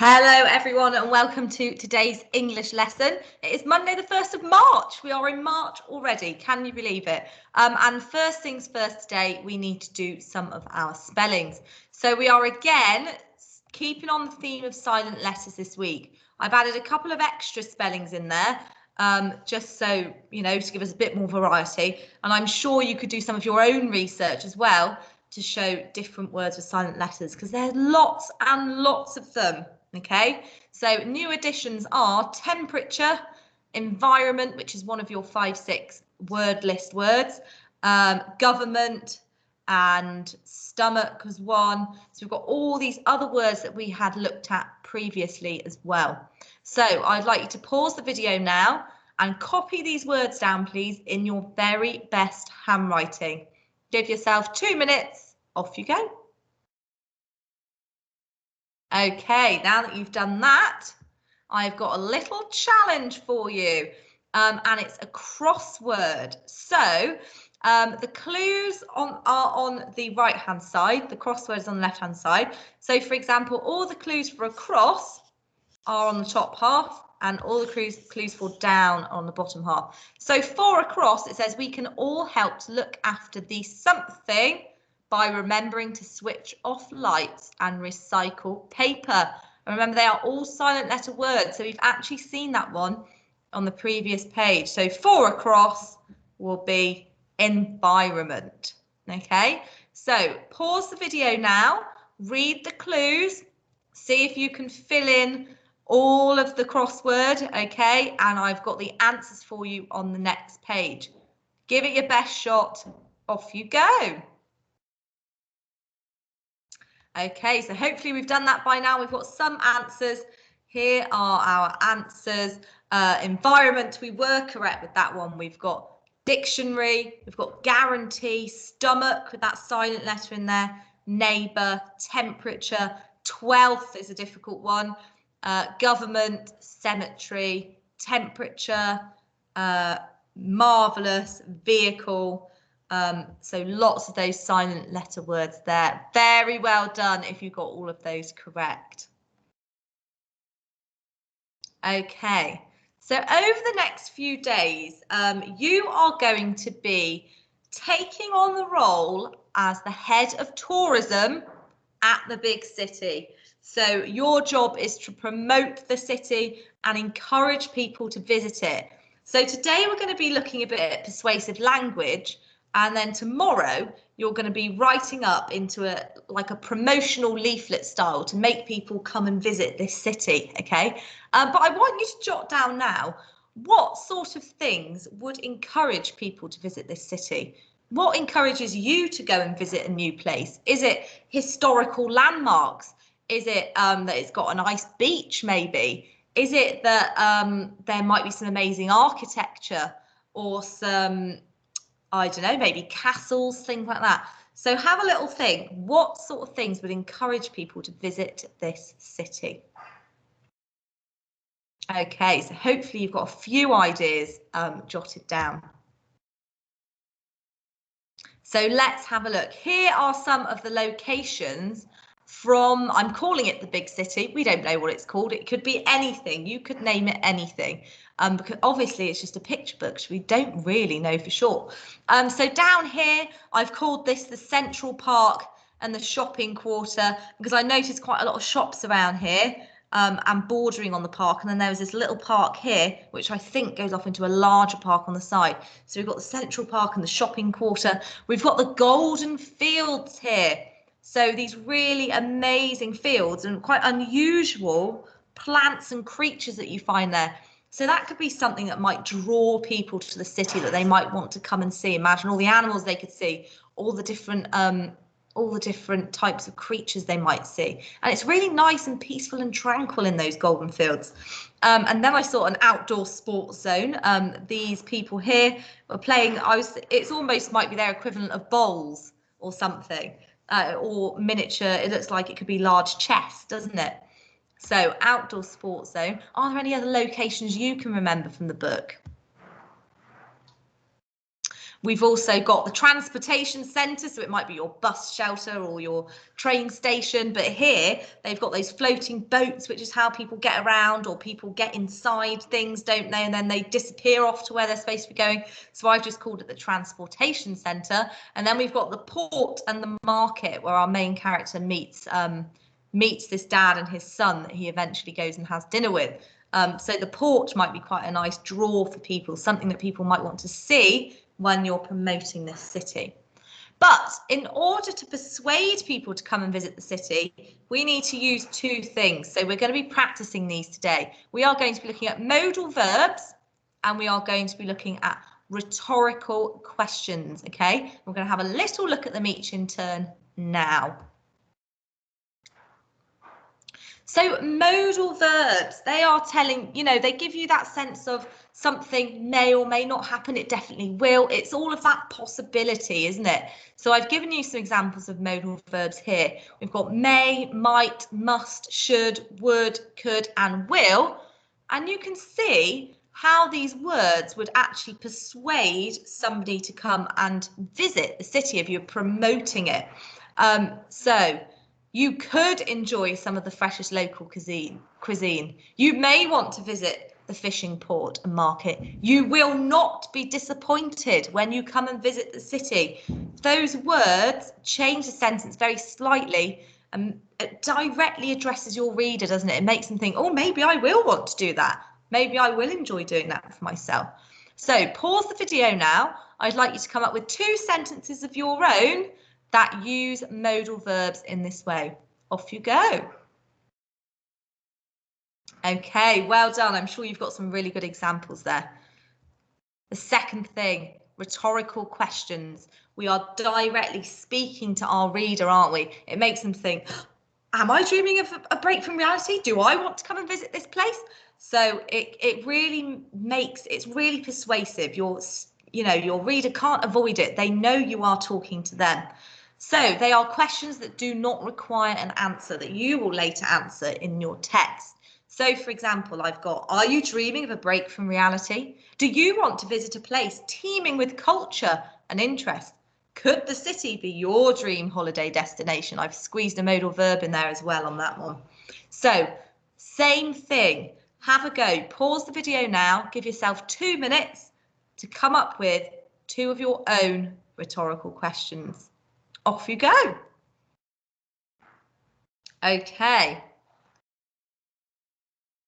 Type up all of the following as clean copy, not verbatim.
Hello everyone and welcome to today's English lesson. It is Monday the 1st of March. We are in March already. Can you believe it? And first things first today, we need to do some of our spellings. So we are again keeping on the theme of silent letters this week. I've added a couple of extra spellings in there just so, you know, to give us a bit more variety. And I'm sure you could do some of your own research as well to show different words with silent letters because there's lots and lots of them. Okay, so new additions are temperature, environment, which is one of your 5-6 word list words, government, and stomach was one. So we've got all these other words that we had looked at previously as well. So I'd like you to pause the video now and copy these words down, please, in your very best handwriting. Give yourself 2 minutes. Off you go. Okay, now that you've done that, I've got a little challenge for you, and it's a crossword. So the clues are on the right-hand side, the crossword is on the left-hand side. So, for example, all the clues for a cross are on the top half, and all the clues for down on the bottom half. So for a cross, it says we can all help to look after the something by remembering to switch off lights and recycle paper. And remember, they are all silent letter words, so we've actually seen that one on the previous page. So for a cross will be environment. Okay, so pause the video now, read the clues, see if you can fill in all of the crossword, okay, and I've got the answers for you on the next page. Give it your best shot, off you go. Okay, so hopefully we've done that by now. We've got some answers. Here are our answers. Environment, we were correct with that one. We've got dictionary, we've got guarantee, stomach with that silent letter in there, neighbour, temperature, 12th is a difficult one, government, cemetery, temperature, marvellous, vehicle. So lots of those silent letter words there. Very well done if you got all of those correct. Okay, so over the next few days, you are going to be taking on the role as the head of tourism at the big city. So your job is to promote the city and encourage people to visit it. So today we're going to be looking a bit at persuasive language, and then tomorrow you're going to be writing up into a promotional leaflet style to make people come and visit this city. Okay, but I want you to jot down now, what sort of things would encourage people to visit this city? What encourages you to go and visit a new place? Is it historical landmarks? Is it that it's got a nice beach maybe? Is it that there might be some amazing architecture or some, I don't know, maybe castles, things like that? So have a little think. What sort of things would encourage people to visit this city? Okay, so hopefully you've got a few ideas jotted down. So let's have a look. Here are some of the locations from, I'm calling it the big city. We don't know what it's called. It could be anything. You could name it anything. Because obviously it's just a picture book, so we don't really know for sure. So down here, I've called this the Central Park and the shopping quarter, because I noticed quite a lot of shops around here. And bordering on the park, and then there was this little park here which I think goes off into a larger park on the side. So we've got the Central Park and the shopping quarter. We've got the golden fields here, so these really amazing fields and quite unusual plants and creatures that you find there. So that could be something that might draw people to the city, that they might want to come and see. Imagine all the animals they could see, all the different types of creatures they might see, and it's really nice and peaceful and tranquil in those golden fields. And then I saw an outdoor sports zone. These people here were playing, it's almost might be their equivalent of bowls or something, or miniature, it looks like it could be large chess, doesn't it? So outdoor sports zone. Are there any other locations you can remember from the book? We've also got the transportation centre, so it might be your bus shelter or your train station, but here they've got those floating boats, which is how people get around, or people get inside things, don't they, and then they disappear off to where they're supposed to be going. So I've just called it the transportation centre. And then we've got the port and the market, where our main character meets this dad and his son that he eventually goes and has dinner with. So the port might be quite a nice draw for people, something that people might want to see when you're promoting this city. But in order to persuade people to come and visit the city, we need to use two things. So we're going to be practicing these today. We are going to be looking at modal verbs, and we are going to be looking at rhetorical questions, okay? We're going to have a little look at them each in turn now. So modal verbs, they are telling, they give you that sense of something may or may not happen. It definitely will. It's all of that possibility, isn't it? So I've given you some examples of modal verbs here. We've got may, might, must, should, would, could, and will. And you can see how these words would actually persuade somebody to come and visit the city if you're promoting it. So you could enjoy some of the freshest local cuisine. You may want to visit the fishing port and market. You will not be disappointed when you come and visit the city. Those words change the sentence very slightly, and it directly addresses your reader, doesn't it? It makes them think, oh, maybe I will want to do that. Maybe I will enjoy doing that for myself. So pause the video now. I'd like you to come up with 2 sentences of your own that use modal verbs in this way. Off you go. Okay, well done. I'm sure you've got some really good examples there. The second thing, rhetorical questions. We are directly speaking to our reader, aren't we? It makes them think, am I dreaming of a break from reality? Do I want to come and visit this place? So it really it's really persuasive. Your reader can't avoid it. They know you are talking to them. So they are questions that do not require an answer, that you will later answer in your text. So, for example, I've got, are you dreaming of a break from reality? Do you want to visit a place teeming with culture and interest? Could the city be your dream holiday destination? I've squeezed a modal verb in there as well on that one. So, same thing. Have a go. Pause the video now. Give yourself 2 minutes to come up with 2 of your own rhetorical questions. Off you go. Okay.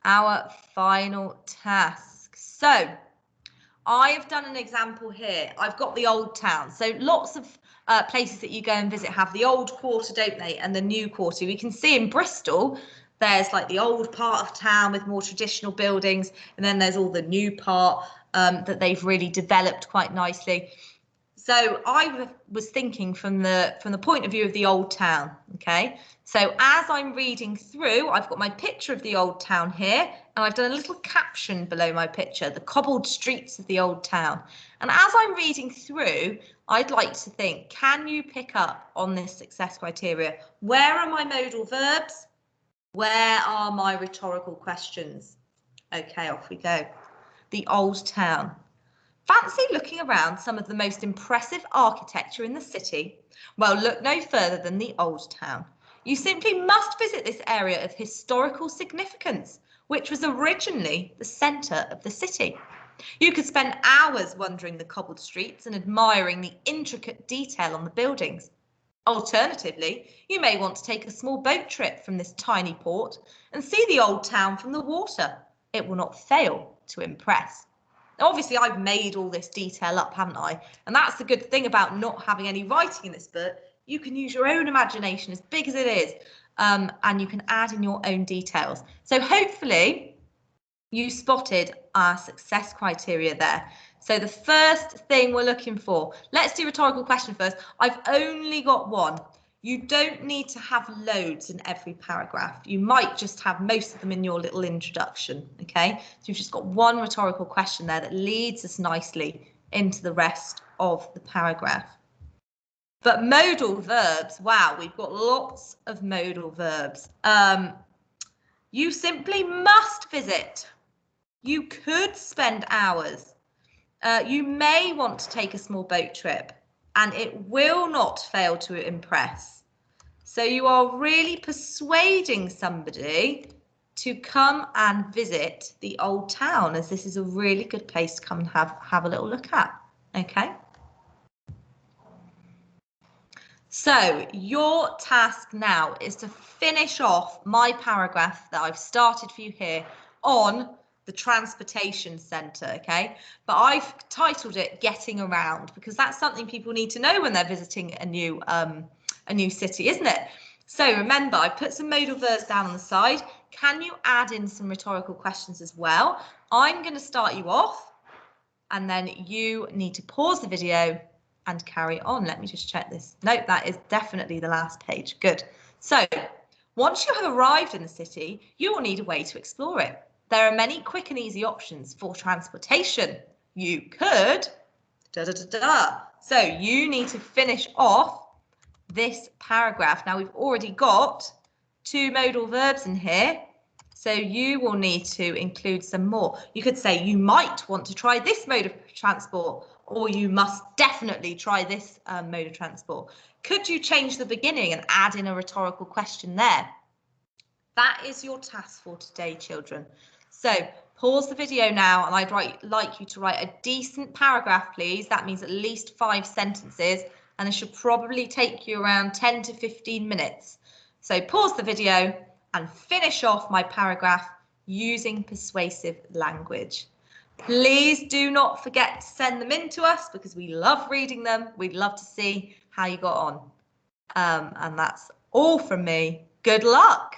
Our final task. So I've done an example here. I've got the old town. So lots of places that you go and visit have the old quarter, don't they? And the new quarter. We can see in Bristol, there's like the old part of town with more traditional buildings. And then there's all the new part that they've really developed quite nicely. So I was thinking from the point of view of the old town, okay? So as I'm reading through, I've got my picture of the old town here, and I've done a little caption below my picture, the cobbled streets of the old town. And as I'm reading through, I'd like to think, can you pick up on this success criteria? Where are my modal verbs? Where are my rhetorical questions? Okay, off we go. The old town. Fancy looking around some of the most impressive architecture in the city? Well, look no further than the Old Town. You simply must visit this area of historical significance, which was originally the centre of the city. You could spend hours wandering the cobbled streets and admiring the intricate detail on the buildings. Alternatively, you may want to take a small boat trip from this tiny port and see the old town from the water. It will not fail to impress. Obviously, I've made all this detail up, haven't I? And that's the good thing about not having any writing in this book. You can use your own imagination, as big as it is, and you can add in your own details. So hopefully you spotted our success criteria there. So the first thing we're looking for, let's do rhetorical question first. I've only got one. You don't need to have loads in every paragraph. You might just have most of them in your little introduction, okay? So you've just got one rhetorical question there that leads us nicely into the rest of the paragraph. But modal verbs, wow, we've got lots of modal verbs. You simply must visit. You could spend hours. You may want to take a small boat trip, and it will not fail to impress. So you are really persuading somebody to come and visit the old town, as this is a really good place to come and have a little look at. Okay. So your task now is to finish off my paragraph that I've started for you here on the transportation centre, okay? But I've titled it Getting Around, because that's something people need to know when they're visiting a new city, isn't it? So remember, I've put some modal verbs down on the side. Can you add in some rhetorical questions as well? I'm going to start you off, and then you need to pause the video and carry on. Let me just check this. Nope, that is definitely the last page. Good. So once you have arrived in the city, you will need a way to explore it. There are many quick and easy options for transportation. You could, So you need to finish off this paragraph. Now we've already got 2 modal verbs in here, so you will need to include some more. You could say you might want to try this mode of transport, or you must definitely try this mode of transport. Could you change the beginning and add in a rhetorical question there? That is your task for today, children. So pause the video now, and I'd like you to write a decent paragraph, please. That means at least 5 sentences, and it should probably take you around 10 to 15 minutes. So pause the video and finish off my paragraph using persuasive language. Please do not forget to send them in to us, because we love reading them. We'd love to see how you got on. And that's all from me. Good luck.